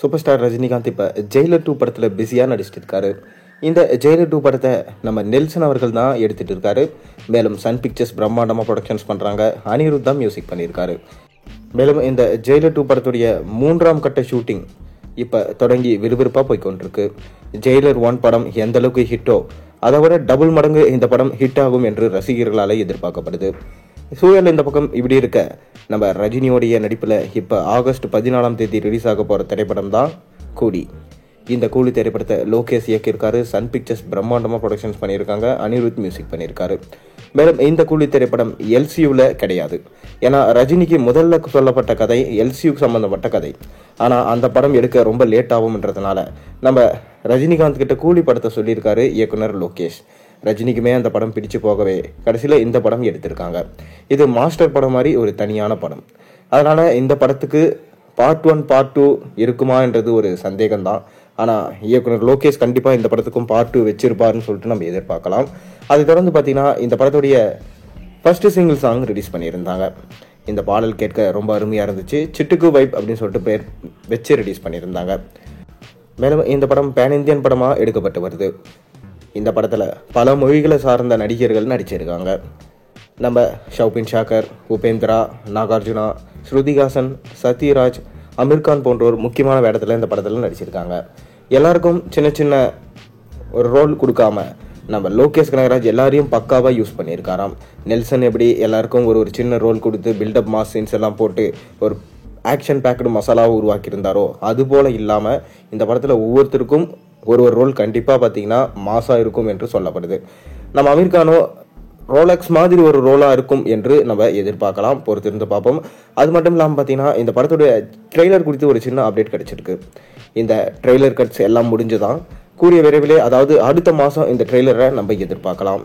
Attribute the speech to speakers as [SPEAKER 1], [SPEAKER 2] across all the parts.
[SPEAKER 1] Super star Rajinikanth இப்போ Jailer 2 படத்தில் பிஸியாக நடிச்சிட்டு இருக்காரு. இந்த ஜெயிலர் 2 படத்தை நம்ம நெல்சன் அவர்கள் தான் எடுத்துட்டு இருக்காரு. மேலும் சன் பிக்சர்ஸ் பிரம்மாண்டமாக ப்ரொடக்ஷன்ஸ் பண்ணுறாங்க. அனிருத் தான் மியூசிக் பண்ணியிருக்காரு. மேலும் இந்த ஜெயிலர் 2 படத்துடைய 3ஆம் கட்ட ஷூட்டிங் இப்போ தொடங்கி விறுவிறுப்பாக போய்கொண்டிருக்கு. ஜெயிலர் 1 படம் எந்த அளவுக்கு ஹிட்டோ அதை விட டபுள் மடங்கு இந்த படம் ஹிட் ஆகும் என்று ரசிகர்களால் எதிர்பார்க்கப்படுது. சூழல் இந்த பக்கம் இப்படி இருக்க, நம்ம ரஜினியோடைய நடிப்பில் இப்போ ஆகஸ்ட் 14ஆம் தேதி ரிலீஸ் ஆக போகிற திரைப்படம் தான் கூலி. இந்த கூலி திரைப்படத்தை லோகேஷ் இயக்கியிருக்காரு. சன் பிக்சர்ஸ் பிரம்மாண்டமாக ப்ரொடக்ஷன்ஸ் பண்ணியிருக்காங்க. அனிருத் மியூசிக் பண்ணியிருக்காரு. மேலும் இந்த கூலி திரைப்படம் எல்சியூவில் கிடையாது. ஏன்னா ரஜினிக்கு முதல்ல சொல்லப்பட்ட கதை எல்சியூக்கு சம்பந்தப்பட்ட கதை. ஆனால் அந்த படம் எடுக்க ரொம்ப லேட் ஆகும்ன்றதுனால நம்ம ரஜினிகாந்த் கிட்ட கூலி படத்தை சொல்லியிருக்காரு இயக்குனர் லோகேஷ். ரஜினிக்குமே அந்த படம் பிடிச்சு போகவே கடைசியில் இந்த படம் எடுத்திருக்காங்க. இது மாஸ்டர் படம் மாதிரி ஒரு தனியான படம். அதனால இந்த படத்துக்கு பார்ட் 1 பார்ட் 2 இருக்குமா என்றது ஒரு சந்தேகம் தான். ஆனால் இயக்குனர் லோகேஷ் கண்டிப்பாக இந்த படத்துக்கும் பார்ட் 2 வச்சிருப்பாருன்னு சொல்லிட்டு நம்ம எதிர்பார்க்கலாம். அதை தொடர்ந்து பார்த்தீங்கன்னா இந்த படத்துடைய ஃபர்ஸ்ட் சிங்கிள் சாங் ரிலீஸ் பண்ணியிருந்தாங்க. இந்த பாடல் கேட்க ரொம்ப அருமையாக இருந்துச்சு. சிட்டுக்கு வைப் அப்படின்னு சொல்லிட்டு பேர் வச்சு ரிலீஸ் பண்ணியிருந்தாங்க. மேலும் இந்த படம் பேன் இந்தியன் படமாக எடுக்கப்பட்டு வருது. இந்த படத்தில் பல மொழிகளை சார்ந்த நடிகர்கள் நடிச்சிருக்காங்க. நம்ம ஷௌபின் ஷாக்கர், உபேந்திரா, நாகார்ஜுனா, ஸ்ருதிஹாசன், சத்யராஜ், அமீர்கான் போன்றோர் முக்கியமான வேடத்தில் இந்த படத்தில் நடிச்சிருக்காங்க. எல்லாருக்கும் சின்ன சின்ன ஒரு ரோல் கொடுக்காம நம்ம லோகேஷ் கனகராஜ் எல்லாரையும் பக்காவாக யூஸ் பண்ணியிருக்காராம். நெல்சன் எப்படி எல்லாருக்கும் ஒரு சின்ன ரோல் கொடுத்து பில்டப் மாஸ் சீன்ஸ் எல்லாம் போட்டு ஒரு ஆக்ஷன் பேக்கடு மசாலாவை உருவாக்கியிருந்தாரோ அதுபோல் இல்லாமல் இந்த படத்தில் ஒவ்வொருத்தருக்கும் ஒரு ரோல் கண்டிப்பாக பார்த்தீங்கன்னா மாசாக இருக்கும் என்று சொல்லப்படுது. நம்ம அமீர்கானோ ரோலக்ஸ் மாதிரி ஒரு ரோலாக இருக்கும் என்று நம்ம எதிர்பார்க்கலாம். பொறுத்திருந்து பார்ப்போம். அது மட்டும் இல்லாமல் பார்த்தீங்கன்னா இந்த படத்துடைய ட்ரெய்லர் குறித்து ஒரு சின்ன அப்டேட் கிடைச்சிருக்கு. இந்த ட்ரெய்லர் கட்ஸ் எல்லாம் முடிஞ்சுதான் கூடிய விரைவிலே, அதாவது அடுத்த மாதம் இந்த ட்ரெய்லரை நம்ம எதிர்பார்க்கலாம்.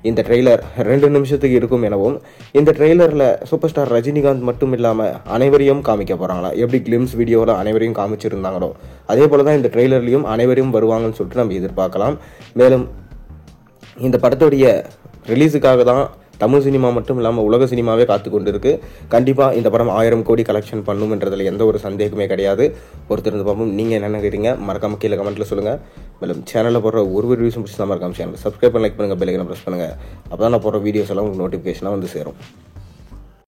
[SPEAKER 1] இந்த ட்ரெய்லர் 2 நிமிஷத்துக்கு இருக்கும் எனவும் இந்த ட்ரெய்லரில் சூப்பர் ஸ்டார் ரஜினிகாந்த் மட்டும் இல்லாமல் அனைவரையும் காமிக்க போகிறாங்களா. எப்படி கிளிம்ஸ் வீடியோவில் அனைவரையும் காமிச்சிருந்தாங்களோ அதே போல் தான் இந்த ட்ரெய்லர்லையும் அனைவரையும் வருவாங்கன்னு சொல்லிட்டு நம்ம எதிர்பார்க்கலாம். மேலும் இந்த படத்துடைய ரிலீஸுக்காக தான் தமிழ் சினிமா மட்டும் இல்லாமல் உலக சினிமாவே காத்து கொண்டு இருக்கு. கண்டிப்பாக இந்த படம் 1000 கோடி கலெக்ஷன் பண்ணும்ன்றதுல எந்த ஒரு சந்தேகமே கிடையாது. பொறுத்திருந்து பார்ப்போம். நீங்கள் என்ன நினைக்கிறீங்க மறக்காம கீழே கமெண்ட்டில் சொல்லுங்கள். மேலும் சேனலில் போடுற ஒரு வீடியோஸும் பிடிச்சி தான் மறக்காம சேனல் சப்ஸ்கிரைப் பண்ணி லைக் பண்ணுங்கள், பெல் ஐக்கனை ப்ரெஸ் பண்ணுங்கள். அப்போ தான் நான் போடுற வீடியோஸ் எல்லாம் உங்களுக்கு நோட்டிஃபிகேஷனாக வந்து சேரும்.